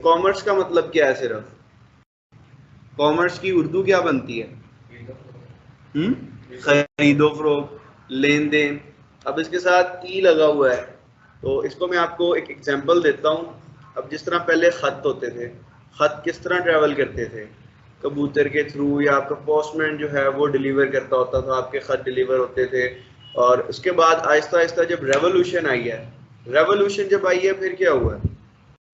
Commerce का मतलब क्या है? सिर्फ कॉमर्स की उर्दू क्या बनती है? खरीदो फरोख्त, लेन देन। अब इसके साथ ई लगा हुआ है, तो इसको मैं आपको एक एग्जांपल देता हूँ। अब जिस तरह पहले खत होते थे, खत किस तरह ट्रेवल करते थे? कबूतर के थ्रू, या आपका पोस्टमैन जो है वो डिलीवर करता होता था, आपके खत डिलीवर होते थे। और उसके बाद आहिस्ता आहिस्ता जब रेवोल्यूशन आई है, रेवोल्यूशन जब आई है फिर क्या हुआ?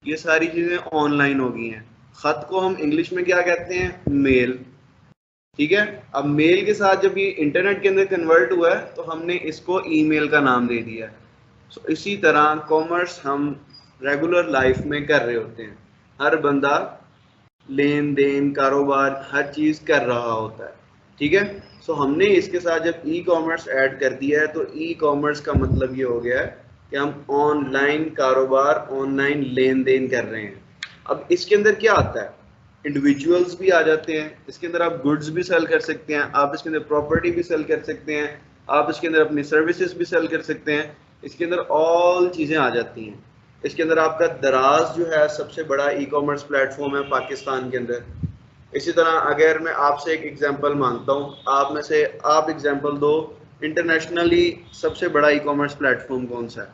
ये सारी चीजें ऑनलाइन हो गई हैं। खत को हम इंग्लिश में क्या कहते हैं? मेल। ठीक है। अब मेल के साथ जब ये इंटरनेट के अंदर कन्वर्ट हुआ है तो हमने इसको ईमेल का नाम दे दिया। सो इसी तरह कॉमर्स हम रेगुलर लाइफ में कर रहे होते हैं। हर बंदा लेन देन, कारोबार, हर चीज कर रहा होता है। ठीक है। सो हमने इसके साथ जब ई कॉमर्स ऐड कर दिया है, तो ई कॉमर्स का मतलब ये हो गया है कि हम ऑनलाइन कारोबार, ऑनलाइन लेन देन कर रहे हैं। अब इसके अंदर क्या आता है? इंडिविजुअल्स भी आ जाते हैं इसके अंदर। आप गुड्स भी सेल कर सकते हैं, आप इसके अंदर प्रॉपर्टी भी सेल कर सकते हैं, आप इसके अंदर अपनी सर्विसेज भी सेल कर सकते हैं। इसके अंदर ऑल चीज़ें आ जाती हैं। इसके अंदर आपका दराज जो है सबसे बड़ा ई कॉमर्स प्लेटफॉर्म है पाकिस्तान के अंदर। इसी तरह अगर मैं आपसे एक एग्जांपल मांगता हूँ, आप में से आप एग्जांपल दो, इंटरनेशनली सबसे बड़ा ई कॉमर्स प्लेटफॉर्म कौन सा है?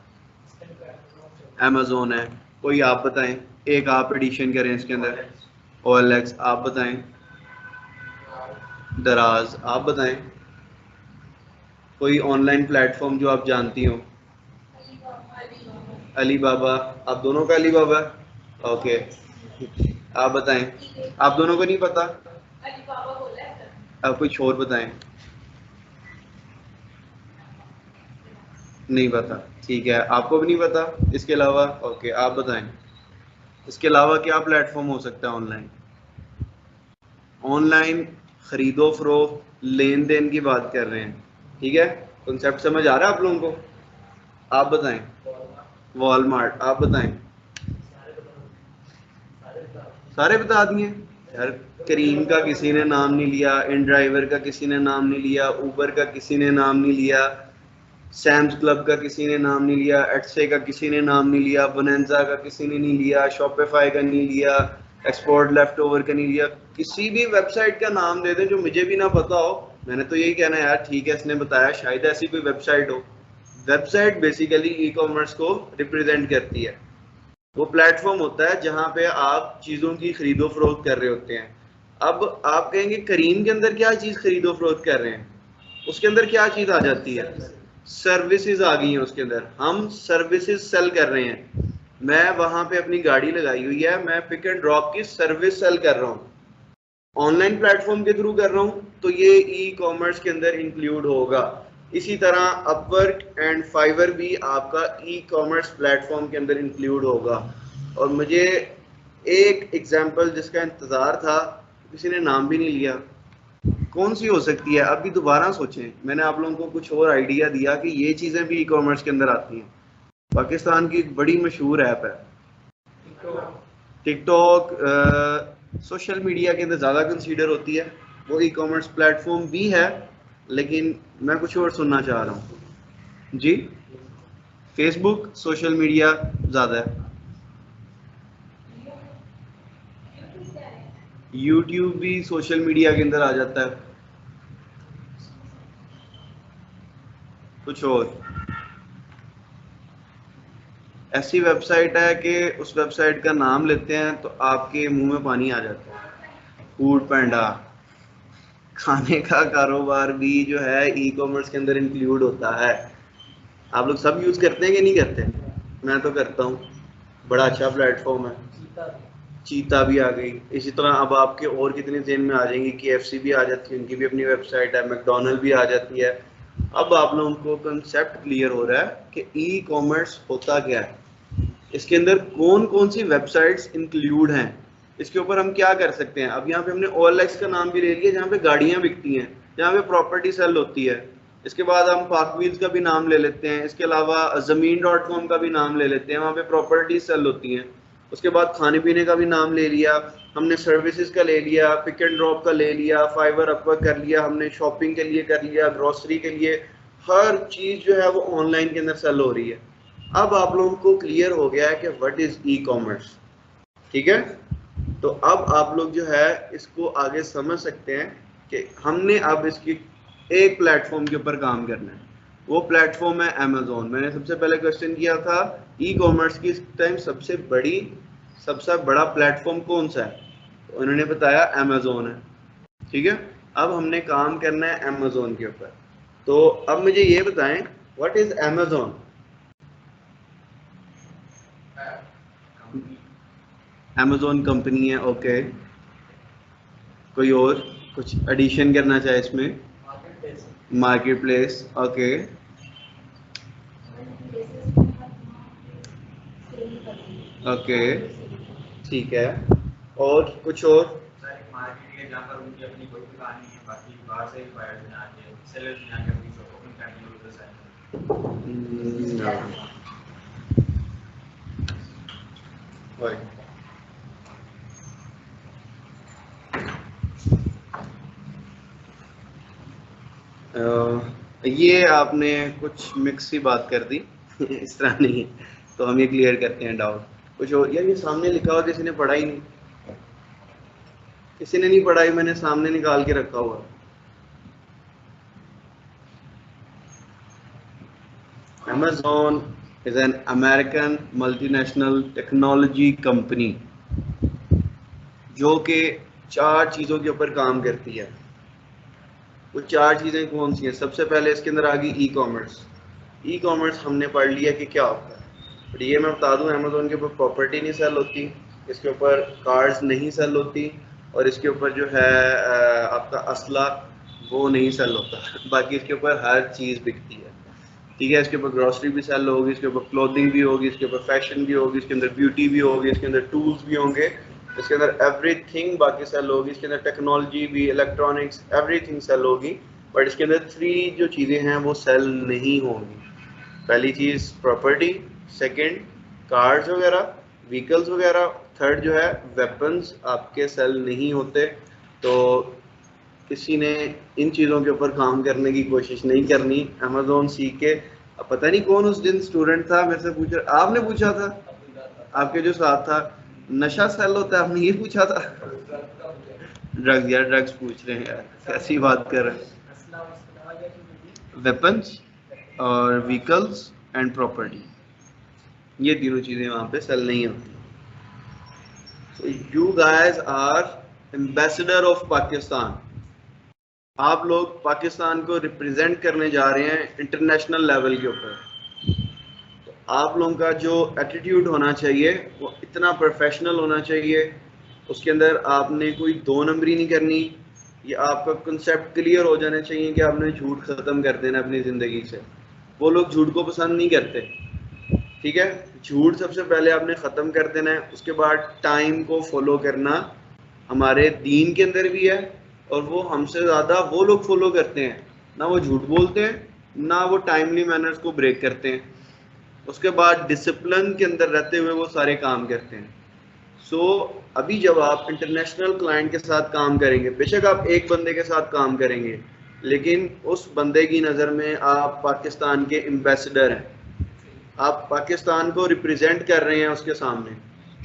अमेजोन है। कोई आप बताएं, एक आप एडिशन करें इसके अंदर। OLX आप बताएं। दराज आप बताएं। कोई ऑनलाइन प्लेटफॉर्म जो आप जानती हो। अली बाबा। आप दोनों का अली बाबा है? ओके। आप बताएं। आप दोनों को नहीं पता? आप कुछ और बताएं। नहीं पता? ठीक है, आपको भी नहीं पता इसके अलावा? ओके, आप बताएं इसके अलावा क्या प्लेटफॉर्म हो सकता है ऑनलाइन? ऑनलाइन खरीदो फरोख्त, लेन देन की बात कर रहे हैं। ठीक है, कॉन्सेप्ट समझ आ रहा है आप लोगों को? आप बताएं। वॉलमार्ट आप बताएं। सारे बता दिए यार। करीम का किसी ने नाम नहीं लिया, इन ड्राइवर का किसी ने नाम नहीं लिया, ऊबर का किसी ने नाम नहीं लिया, सैम्स क्लब का किसी ने नाम नहीं लिया, एटसे का किसी ने नाम नहीं लिया, बोनेंजा का किसी ने नहीं लिया, शॉपिफाई का नहीं लिया, एक्सपोर्ट लेफ्ट ओवर का नहीं लिया। किसी भी वेबसाइट का नाम दे दें जो मुझे भी ना पता हो, मैंने तो यही कहना है यार ठीक है इसने बताया, शायद ऐसी कोई वेबसाइट हो। वेबसाइट बेसिकली ई कॉमर्स को रिप्रेजेंट करती है। वो प्लेटफॉर्म होता है जहां पे आप चीजों की खरीदो फरोख्त कर रहे होते हैं। अब आप कहेंगे करीम के अंदर क्या चीज खरीदो फरोख्त कर रहे हैं? उसके अंदर क्या चीज आ जाती है? सर्विसेज आ गई हैं उसके अंदर। हम सर्विसेज सेल कर रहे हैं। मैं वहां पे अपनी गाड़ी लगाई हुई है, मैं पिक एंड ड्रॉप की सर्विस सेल कर रहा हूँ, ऑनलाइन प्लेटफॉर्म के थ्रू कर रहा हूँ, तो ये ई कॉमर्स के अंदर इंक्लूड होगा। इसी तरह अपवर्क एंड फाइवर भी आपका ई कॉमर्स प्लेटफॉर्म के अंदर इंक्लूड होगा। और मुझे एक एग्जांपल जिसका इंतज़ार था, किसी ने नाम भी नहीं लिया, कौन सी हो सकती है? अभी दोबारा सोचें। मैंने आप लोगों को कुछ और आइडिया दिया कि ये चीज़ें भी ई कॉमर्स के अंदर आती हैं। पाकिस्तान की एक बड़ी मशहूर ऐप है टिकटॉक। सोशल मीडिया के अंदर ज़्यादा कंसीडर होती है, वो ई कॉमर्स प्लेटफॉर्म भी है, लेकिन मैं कुछ और सुनना चाह रहा हूँ जी। फेसबुक सोशल मीडिया ज़्यादा है। यूट्यूब भी सोशल मीडिया के अंदर आ जाता है। कुछ और ऐसी वेबसाइट है कि उस वेबसाइट का नाम लेते हैं तो आपके मुंह में पानी आ जाता है। फूड पैंडा। खाने का कारोबार भी जो है ई कॉमर्स के अंदर इंक्लूड होता है। आप लोग सब यूज करते हैं कि नहीं करते? मैं तो करता हूँ, बड़ा अच्छा प्लेटफॉर्म है। चीता भी आ गई। इसी तरह अब आपके और कितनी जेन में आ जाएंगी, KFC भी आ जाती है, उनकी भी अपनी वेबसाइट है, मैकडोनल्ड भी आ जाती है। अब आप लोगों को कंसेप्ट क्लियर हो रहा है कि ई कॉमर्स होता क्या है, इसके अंदर कौन कौन सी वेबसाइट्स इंक्लूड हैं, इसके ऊपर हम क्या कर सकते हैं। अब यहाँ पे हमने OLX का नाम भी ले लिया, जहाँ पे गाड़ियाँ बिकती हैं, जहाँ पे प्रॉपर्टी सेल होती है। इसके बाद हम पाक व्हील्स का भी नाम ले लेते हैं, इसके अलावा ज़मीन.com का भी नाम ले लेते हैं, वहाँ पे प्रॉपर्टी सेल होती हैं। उसके बाद खाने पीने का भी नाम ले लिया हमने, सर्विसेज का ले लिया, पिक एंड ड्रॉप का ले लिया, फाइवर अपवर्क कर लिया हमने, शॉपिंग के लिए कर लिया, ग्रोसरी के लिए। हर चीज़ जो है वो ऑनलाइन के अंदर सेल हो रही है। अब आप लोगों को क्लियर हो गया है कि व्हाट इज ई कॉमर्स। ठीक है, तो अब आप लोग जो है इसको आगे समझ सकते हैं कि हमने अब इसकी एक प्लेटफॉर्म के ऊपर काम करना है। वो प्लेटफॉर्म है अमेजोन। मैंने सबसे पहले क्वेश्चन किया था ई कॉमर्स की इस टाइम सबसे बड़ा प्लेटफॉर्म कौन सा है, तो उन्होंने बताया अमेजोन है। ठीक है, अब हमने काम करना है अमेजोन के ऊपर। तो अब मुझे ये बताएं what is Amazon. Amazon company है, ओके। कोई और कुछ एडिशन करना चाहे इसमें? Market place, okay. ओके, ठीक है, और कुछ और? मार्केट है जहाँ पर उनकी अपनी कोई दुकान नहीं है, बाकी बाहर से बायर्स ने आके सेलर्स ने आके अपनी शॉप ओपन करनी है उधर साइड। ये आपने कुछ मिक्स ही बात कर दी इस तरह नहीं है, तो हम ये क्लियर करते हैं डाउट। कुछ और यार, ये सामने लिखा हुआ किसी ने पढ़ा ही नहीं, किसी ने नहीं पढ़ा ही, मैंने सामने निकाल के रखा हुआ। Amazon is an American multinational technology company जो कि 4 चीज़ों के ऊपर काम करती है। वो 4 चीज़ें कौन सी हैं? सबसे पहले इसके अंदर आ गई ई कॉमर्स। ई कॉमर्स हमने पढ़ लिया कि क्या होता है, बट ये मैं बता दूं अमेजोन के ऊपर प्रॉपर्टी नहीं सेल होती, इसके ऊपर कार्ड्स नहीं सेल होती, और इसके ऊपर जो है आपका असला वो नहीं सेल होता बाकी इसके ऊपर हर चीज़ बिकती है। ठीक है, इसके ऊपर ग्रोसरी भी सेल होगी, इसके ऊपर क्लोथिंग भी होगी, इसके ऊपर फैशन भी होगी, इसके अंदर ब्यूटी भी होगी, इसके अंदर टूल्स भी होंगे, इसके अंदर एवरीथिंग बाकी सेल होगी, इसके अंदर टेक्नोलॉजी भी, इलेक्ट्रॉनिक्स, एवरीथिंग सेल होगी। बट इसके अंदर 3 जो चीज़ें हैं वो सेल नहीं होंगी। पहली चीज़ प्रॉपर्टी, सेकंड कार्ड्स वगैरह, व्हीकल्स वगैरह, थर्ड जो है वेपन्स आपके सेल नहीं होते। तो किसी ने इन चीज़ों के ऊपर काम करने की कोशिश नहीं करनी। अमेजोन सीख के, अब पता नहीं कौन उस दिन स्टूडेंट था मेरे से पूछ रहा, आपने पूछा था, आपके जो साथ था, नशा सेल होता है, आपने ये पूछा था? ड्रग्स, यार ड्रग्स पूछ रहे हैं यार, कैसी बात कर रहे हैं। वेपन्स और व्हीकल्स एंड प्रॉपर्टी, ये तीनों चीज़ें वहाँ पे सेल नहीं होती। So you guys are ambassador of Pakistan. आप लोग पाकिस्तान को रिप्रेजेंट करने जा रहे हैं इंटरनेशनल लेवल के ऊपर। तो आप लोगों का जो एटीट्यूड होना चाहिए वो इतना प्रोफेशनल होना चाहिए, उसके अंदर आपने कोई 2 नंबरी नहीं करनी। ये आपका कंसेप्ट क्लियर हो जाना चाहिए कि आपने झूठ ख़त्म कर देना अपनी ज़िंदगी से। वो लोग झूठ को पसंद नहीं करते, ठीक है, झूठ सबसे पहले आपने ख़त्म कर देना है। उसके बाद टाइम को फॉलो करना हमारे दीन के अंदर भी है, और वो हमसे ज़्यादा वो लोग फॉलो करते हैं, ना वो झूठ बोलते हैं ना वो टाइमली मैनर्स को ब्रेक करते हैं। उसके बाद डिसिप्लिन के अंदर रहते हुए वो सारे काम करते हैं। सो अभी जब आप इंटरनेशनल क्लाइंट के साथ काम करेंगे, बेशक आप एक बंदे के साथ काम करेंगे, लेकिन उस बंदे की नज़र में आप पाकिस्तान के एम्बेसडर हैं, आप पाकिस्तान को रिप्रेजेंट कर रहे हैं उसके सामने।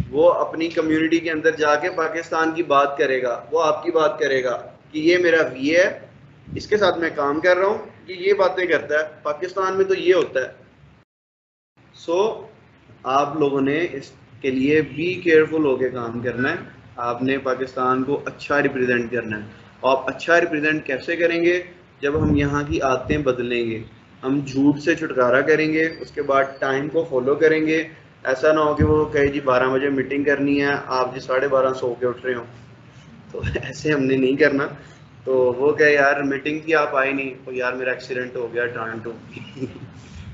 वो अपनी कम्युनिटी के अंदर जाके पाकिस्तान की बात करेगा, वो आपकी बात करेगा कि ये मेरा वी है, इसके साथ मैं काम कर रहा हूँ, ये बातें करता है, पाकिस्तान में तो ये होता है। सो आप लोगों ने इसके लिए बी केयरफुल होके काम करना है। आपने पाकिस्तान को अच्छा रिप्रेजेंट करना है। और आप अच्छा रिप्रेजेंट कैसे करेंगे? जब हम यहाँ की आदतें बदलेंगे, हम झूठ से छुटकारा करेंगे, उसके बाद टाइम को फॉलो करेंगे। ऐसा ना हो कि वो कहे जी 12 बजे मीटिंग करनी है, आप जी 12:30 सो के उठ रहे हो, तो ऐसे हमने नहीं करना। तो वो कहे यार मीटिंग की आप आए नहीं, तो यार मेरा एक्सीडेंट हो गया टोरंटो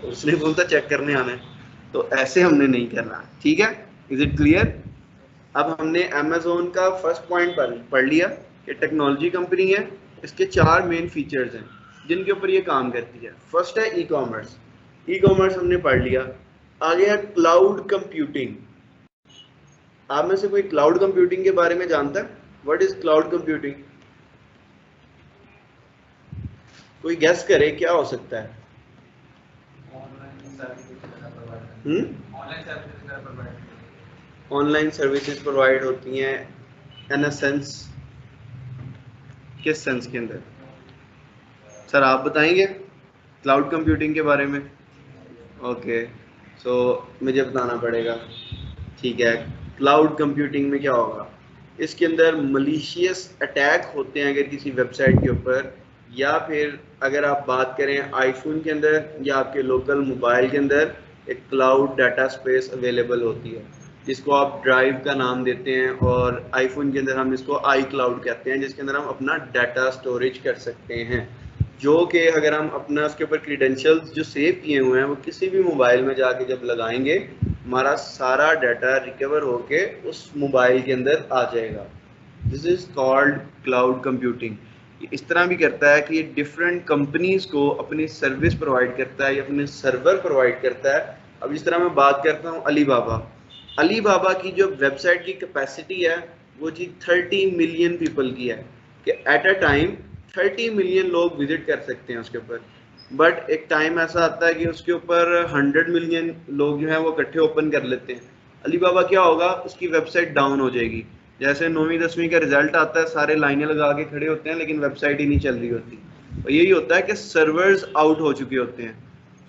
उसने बोलता चेक करने आना है, तो ऐसे हमने नहीं करना। ठीक है, इज इट क्लियर? अब हमने अमेजोन का फर्स्ट पॉइंट पढ़ लिया कि टेक्नोलॉजी कंपनी है, इसके 4 मेन फीचर्स हैं जिनके ऊपर ये काम करती है। फर्स्ट है ई कॉमर्स, ई कॉमर्स हमने पढ़ लिया। आगे है क्लाउड कंप्यूटिंग। आप में से कोई क्लाउड कंप्यूटिंग के बारे में जानता है? What is cloud computing? कोई गेस करे क्या हो सकता है? ऑनलाइन सर्विसेज प्रोवाइड होती हैं इन अ सेंस, किस सेंस के अंदर? सर आप बताएंगे क्लाउड कंप्यूटिंग के बारे में? ओके, सो मुझे बताना पड़ेगा। ठीक है, क्लाउड कंप्यूटिंग में क्या होगा, इसके अंदर मलिशियस अटैक होते हैं अगर किसी वेबसाइट के ऊपर, या फिर अगर आप बात करें आईफोन के अंदर या आपके लोकल मोबाइल के अंदर एक क्लाउड डाटा स्पेस अवेलेबल होती है जिसको आप ड्राइव का नाम देते हैं, और आईफोन के अंदर हम इसको आई क्लाउड कहते हैं, जिसके अंदर हम अपना डाटा स्टोरेज कर सकते हैं, जो कि अगर हम अपना उसके ऊपर क्रीडेंशियल्स जो सेव किए हुए हैं वो किसी भी मोबाइल में जाके जब लगाएंगे हमारा सारा डाटा रिकवर होके उस मोबाइल के अंदर आ जाएगा। This is called cloud computing. इस तरह भी करता है कि ये डिफरेंट कंपनीज को अपनी सर्विस प्रोवाइड करता है या अपने सर्वर प्रोवाइड करता है। अब जिस तरह मैं बात करता हूँ अलीबाबा की जो वेबसाइट की कैपेसिटी है वो जी 30 मिलियन पीपल की है, कि एट अ टाइम 30 मिलियन लोग विजिट कर सकते हैं उसके ऊपर। बट एक टाइम ऐसा आता है कि उसके ऊपर 100 मिलियन लोग जो हैं वो इकट्ठे ओपन कर लेते हैं। अलीबाबा क्या होगा, उसकी वेबसाइट डाउन हो जाएगी। जैसे 9वीं 10वीं का रिजल्ट आता है, सारे लाइनें लगा के खड़े होते हैं लेकिन वेबसाइट ही नहीं चल रही होती। और यही होता है कि सर्वर्स आउट हो चुके होते हैं।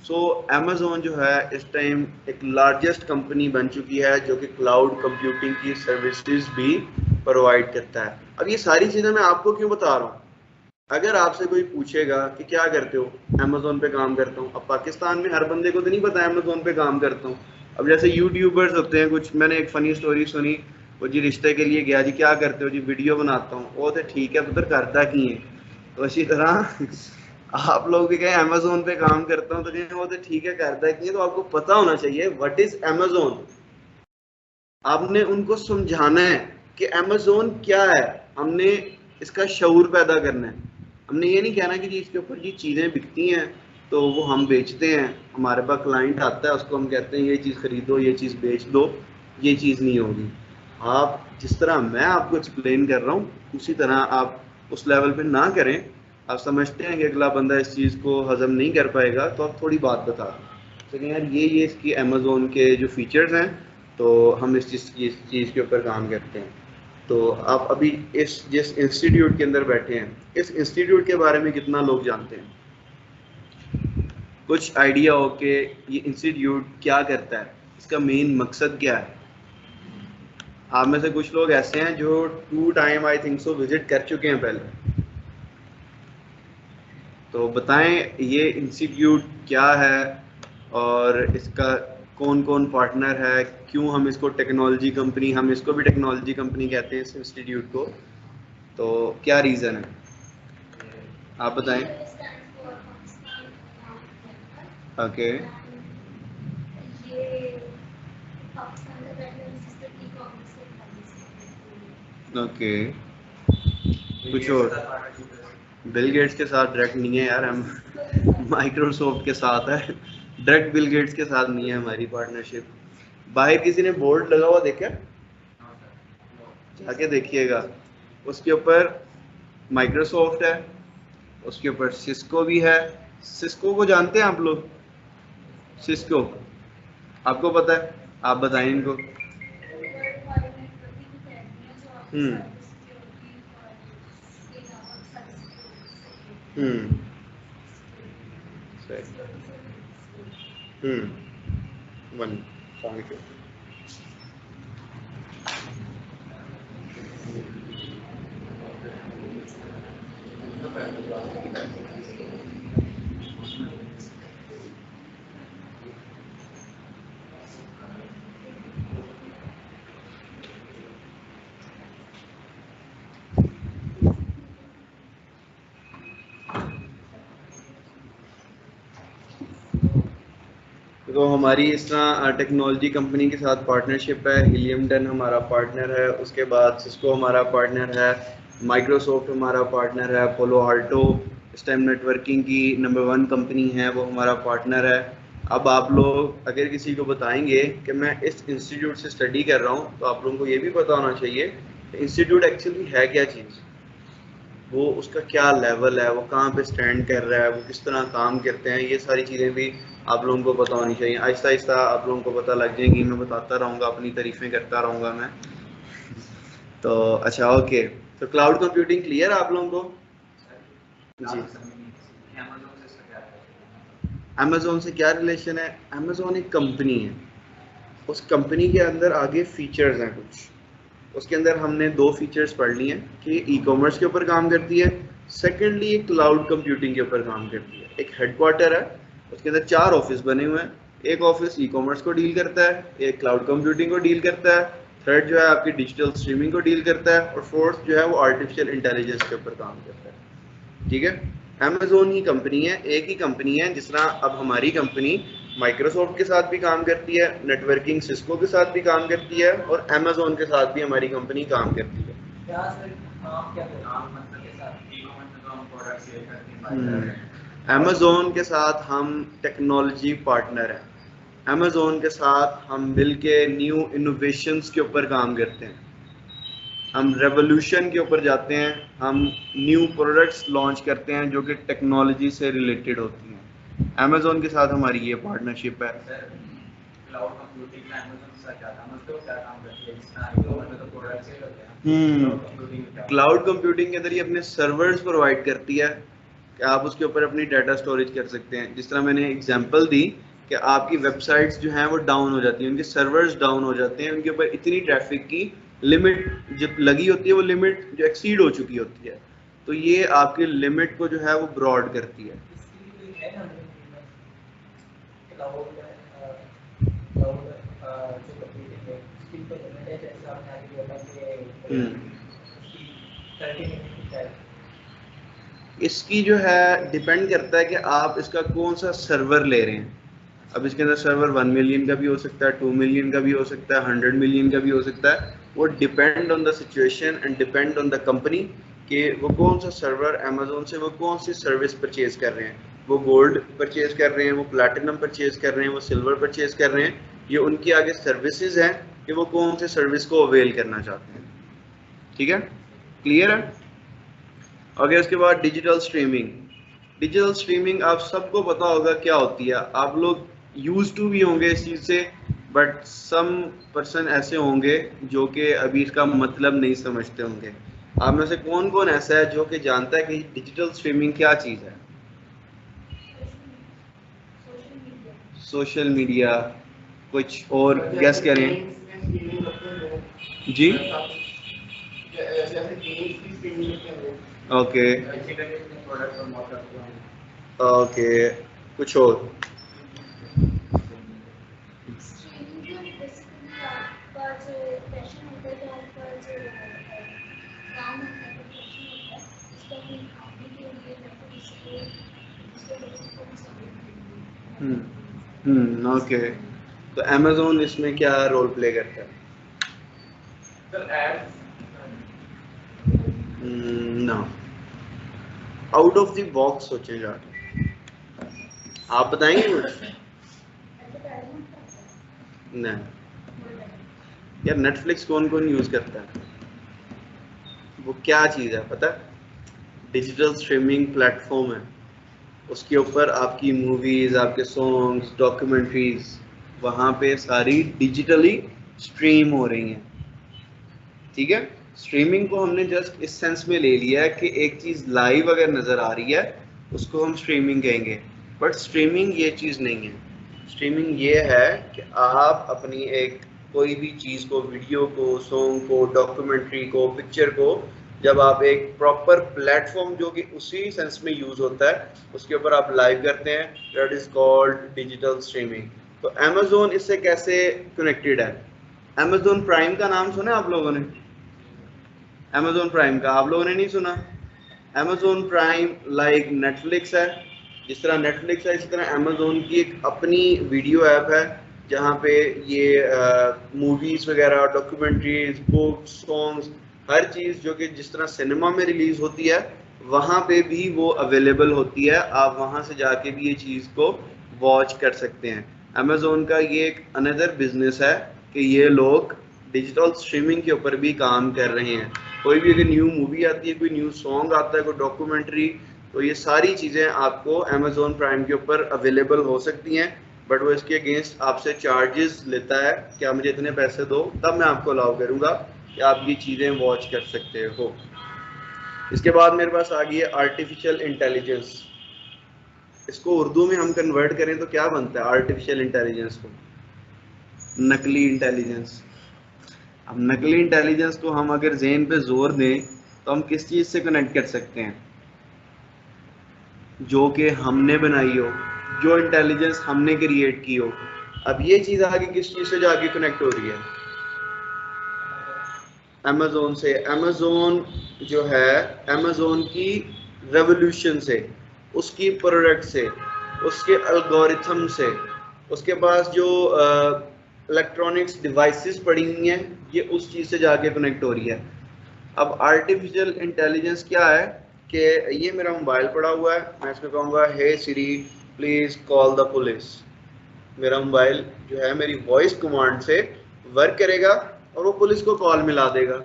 सो अमेज़ॉन जो है इस टाइम एक लार्जेस्ट कंपनी बन चुकी है जो कि क्लाउड कंप्यूटिंग की सर्विसेज भी प्रोवाइड करता है। अब ये सारी चीज़ें मैं आपको क्यों बता रहा हूँ, अगर आपसे कोई पूछेगा कि क्या करते हो, अमेज़ॉन पे काम करता हूँ। अब पाकिस्तान में हर बंदे को तो नहीं पता अमेज़ॉन पे काम करता हूँ। अब जैसे यूट्यूबर्स होते हैं कुछ, मैंने एक फ़नी स्टोरी सुनी, वो जी रिश्ते के लिए गया, जी क्या करते हो, जी वीडियो बनाता हूँ। वो तो ठीक है, पुत्र करता की है। तो इसी तरह आप लोग भी कहें अमेज़ॉन पे काम करता हूँ तो कहें वो तो ठीक है करता की है। तो आपको पता होना चाहिए व्हाट इज अमेज़ॉन। आपने उनको समझाना है कि अमेज़ॉन क्या है, हमने इसका शऊर पैदा करना है। हमने ये नहीं कहना कि जी इसके ऊपर जी चीज़ें बिकती हैं तो वो हम बेचते हैं, हमारे पास क्लाइंट आता है उसको हम कहते हैं ये चीज़ खरीदो ये चीज़ बेच दो। ये चीज़ नहीं होगी। आप जिस तरह मैं आपको एक्सप्लेन कर रहा हूँ उसी तरह आप उस लेवल पे ना करें। आप समझते हैं कि अगला बंदा इस चीज़ को हजम नहीं कर पाएगा तो आप थोड़ी बात बता दें तो यार ये इसकी अमेज़ॉन के जो फीचर्स हैं तो हम इस चीज़ के ऊपर काम करते हैं। तो आप अभी इस जिस इंस्टीट्यूट के अंदर बैठे हैं, इस इंस्टीट्यूट के बारे में कितना लोग जानते हैं? कुछ आइडिया हो कि ये इंस्टीट्यूट क्या करता है, इसका मेन मकसद क्या है? आप में से कुछ लोग ऐसे हैं जो 2 time I think so visit कर चुके हैं पहले। तो बताएं ये इंस्टीट्यूट क्या है और इसका कौन कौन पार्टनर है, क्यों हम इसको टेक्नोलॉजी कंपनी, हम इसको भी टेक्नोलॉजी कंपनी कहते हैं इस इंस्टीट्यूट को, तो क्या रीज़न है आप बताएं। ओके ओके, कुछ और? बिल गेट्स के साथ डायरेक्ट नहीं है यार, हम माइक्रोसॉफ्ट के साथ है, डायरेक्ट बिल गेट्स के साथ नहीं है हमारी पार्टनरशिप। बाहर किसी ने बोर्ड लगा हुआ देखा, जाके देखिएगा, उसके ऊपर माइक्रोसॉफ्ट है, उसके ऊपर सिस्को भी है। सिस्को को जानते हैं आप लोग? सिस्को आपको पता है? आप बताएं इनको। One thank you. तो हमारी इस तरह टेक्नोलॉजी कंपनी के साथ पार्टनरशिप है। हिलियम डन हमारा पार्टनर है, उसके बाद सिस्को हमारा पार्टनर है, माइक्रोसॉफ्ट हमारा पार्टनर है, पोलो आल्टो इस टाइम नेटवर्किंग की नंबर 1 कंपनी है, वो हमारा पार्टनर है। अब आप लोग अगर किसी को बताएंगे कि मैं इस इंस्टीट्यूट से स्टडी कर रहा हूँ तो आप लोगों को ये भी पता होना चाहिए इंस्टीट्यूट एक्चुअली है क्या चीज़। वो उसका क्या लेवल है, वो कहाँ पे स्टैंड कर रहा है, वो किस तरह काम करते हैं, ये सारी चीज़ें भी आप लोगों को पता होनी चाहिए। आहिस्ता आहिस्ता आप लोगों को पता लग जाएंगी, मैं बताता रहूँगा, अपनी तारीफ़ें करता रहूँगा मैं। तो अच्छा ओके, तो क्लाउड कंप्यूटिंग क्लियर है आप लोगों को? जी। अमेज़ोन से क्या रिलेशन है? अमेज़ोन एक कंपनी है, उस कंपनी के अंदर आगे फीचर्स हैं कुछ, उसके अंदर हमने 2 फीचर्स पढ़ लिए हैं कि ई कॉमर्स के ऊपर काम करती है, सेकेंडली ये क्लाउड कंप्यूटिंग के ऊपर काम करती है। एक हेडक्वार्टर है, उसके अंदर 4 ऑफिस बने हुए हैं, एक ऑफिस ई कॉमर्स को डील करता है, एक क्लाउड कंप्यूटिंग को डील करता है, थर्ड जो है आपकी डिजिटल स्ट्रीमिंग को डील करता है, और फोर्थ जो है वो आर्टिफिशियल इंटेलिजेंस के ऊपर काम करता है। ठीक है, अमेज़ोन ही कंपनी है, एक ही कंपनी है। जिस तरह अब हमारी कंपनी माइक्रोसॉफ्ट के साथ भी काम करती है, नेटवर्किंग सिस्को के साथ भी काम करती है, और अमेज़ोन के साथ भी हमारी कंपनी काम करती है। अमेज़ोन के साथ हम टेक्नोलॉजी पार्टनर हैं, अमेज़ोन के साथ हम मिलके न्यू इनोवेशंस के ऊपर काम करते हैं, हम रेवोल्यूशन के ऊपर जाते हैं, हम न्यू प्रोडक्ट्स लॉन्च करते हैं जो कि टेक्नोलॉजी से रिलेटेड होती हैं। अमेज़ोन के साथ हमारी ये पार्टनरशिप है। क्लाउड कंप्यूटिंग के अंदर ये अपने सर्वर्स प्रोवाइड करती है कि आप उसके ऊपर अपनी डाटा स्टोरेज कर सकते हैं। जिस तरह मैंने एग्जांपल दी कि आपकी वेबसाइट्स जो हैं वो डाउन हो जाती हैं, उनके सर्वर्स डाउन हो जाते हैं, उनके ऊपर इतनी ट्रैफिक की लिमिट जब लगी होती है, वो लिमिट जो एक्सीड हो चुकी होती है, तो ये आपकी लिमिट को जो है वो ब्रॉड करती है। इसकी जो है डिपेंड करता है कि आप इसका कौन सा सर्वर ले रहे हैं। अब इसके अंदर सर्वर 1 मिलियन का भी हो सकता है, 2 मिलियन का भी हो सकता है, 100 मिलियन का भी हो सकता है। वो depend on the situation and depend on the company कि वो कौन सा सर्वर अमेज़ोन से वो कौन सी सर्विस परचेज कर रहे हैं। वो गोल्ड परचेज कर रहे हैं, वो प्लैटिनम परचेज कर रहे हैं, वो सिल्वर परचेज कर रहे हैं, ये उनकी आगे सर्विसेज हैं कि वो कौन से सर्विस को अवेल करना चाहते हैं। ठीक है, क्लियर है? ओके, उसके बाद डिजिटल स्ट्रीमिंग। डिजिटल स्ट्रीमिंग आप सबको पता होगा क्या होती है, आप लोग यूज टू भी होंगे इस चीज़ से, बट सम पर्सन ऐसे होंगे जो कि अभी इसका मतलब नहीं समझते होंगे। आप में से कौन कौन ऐसा है जो कि जानता है कि डिजिटल स्ट्रीमिंग क्या चीज़ है? सोशल मीडिया, कुछ और गैस करें जी। ओके ओके, कुछ और? ओके, तो अमेज़ोन इसमें क्या रोल प्ले करता है? ना, आउट ऑफ द बॉक्स सोचे जाके, आप बताएंगे कुछ? नहीं यार, नेटफ्लिक्स कौन कौन यूज करता है? वो क्या चीज़ है पता है? डिजिटल स्ट्रीमिंग प्लेटफॉर्म है, उसके ऊपर आपकी मूवीज, आपके सॉन्ग्स, डॉक्यूमेंट्रीज वहाँ पे सारी डिजिटली स्ट्रीम हो रही हैं। ठीक है, स्ट्रीमिंग को हमने जस्ट इस सेंस में ले लिया है कि एक चीज़ लाइव अगर नज़र आ रही है उसको हम स्ट्रीमिंग कहेंगे, बट स्ट्रीमिंग ये चीज़ नहीं है। स्ट्रीमिंग ये है कि आप अपनी एक कोई भी चीज़ को, वीडियो को, सॉन्ग को, डॉक्यूमेंट्री को, पिक्चर को, जब आप एक प्रॉपर प्लेटफॉर्म जो कि उसी सेंस में यूज़ होता है उसके ऊपर आप लाइव करते हैं, that is called digital streaming. तो अमेज़ोन इससे कैसे कनेक्टेड है? अमेज़ोन प्राइम का नाम सुना आप लोगों ने? अमेज़ोन प्राइम का आप लोगों ने नहीं सुना? अमेज़ोन प्राइम लाइक नेटफ्लिक्स है, जिस तरह नेटफ्लिक्स है इसी तरह अमेज़ोन की एक अपनी वीडियो ऐप है जहाँ पे ये मूवीज़ वगैरह, डॉक्यूमेंट्रीज, बुक्स, सॉन्ग्स, हर चीज़ जो कि जिस तरह सिनेमा में रिलीज़ होती है वहाँ पे भी वो अवेलेबल होती है। आप वहाँ से जाके भी ये चीज़ को वॉच कर सकते हैं। अमेज़ोन का ये एक अनदर बिजनेस है कि ये लोग डिजिटल स्ट्रीमिंग के ऊपर भी काम कर रहे हैं। कोई भी अगर न्यू मूवी आती है, कोई न्यू सॉन्ग आता है, कोई डॉक्यूमेंट्री, तो ये सारी चीज़ें आपको अमेजोन प्राइम के ऊपर अवेलेबल हो सकती हैं। बट वो इसके अगेंस्ट आपसे चार्जेस लेता है कि आप मुझे इतने पैसे दो, तब मैं आपको अलाउ करूँगा कि आप ये चीज़ें वॉच कर सकते हो। इसके बाद मेरे पास आ गई है आर्टिफिशियल इंटेलिजेंस। इसको उर्दू में हम कन्वर्ट करें तो क्या बनता है आर्टिफिशियल इंटेलिजेंस को? नकली इंटेलिजेंस। अब नकली इंटेलिजेंस को हम अगर ज़हन पे जोर दें तो हम किस चीज़ से कनेक्ट कर सकते हैं? जो कि हमने बनाई हो, जो इंटेलिजेंस हमने क्रिएट की हो। अब ये चीज़ आगे किस चीज़ से जाके कनेक्ट हो रही है? अमेजोन से। अमेजोन जो है, अमेजोन की रेवोल्यूशन से, उसकी प्रोडक्ट से, उसके एल्गोरिथम से, उसके पास जो इलेक्ट्रॉनिक्स डिवाइसेस पड़ी हुई हैं, ये उस चीज़ से जाके कनेक्ट हो रही है। अब आर्टिफिशियल इंटेलिजेंस क्या है कि ये मेरा मोबाइल पड़ा हुआ है, मैं इसमें कहूँगा हे सिरी प्लीज़ कॉल द पुलिस। मेरा मोबाइल जो है मेरी वॉइस कमांड से वर्क करेगा और वो पुलिस को कॉल मिला देगा।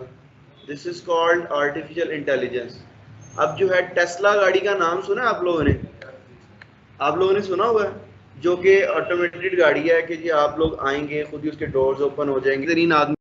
This is called artificial intelligence. अब जो है टेस्ला गाड़ी का नाम सुना आप लोगों ने? आप लोगों ने सुना हुआ है, जो कि ऑटोमेटेड गाड़ी है कि जी आप लोग आएंगे, खुद ही उसके डोर्स ओपन हो जाएंगे, तीन आदमी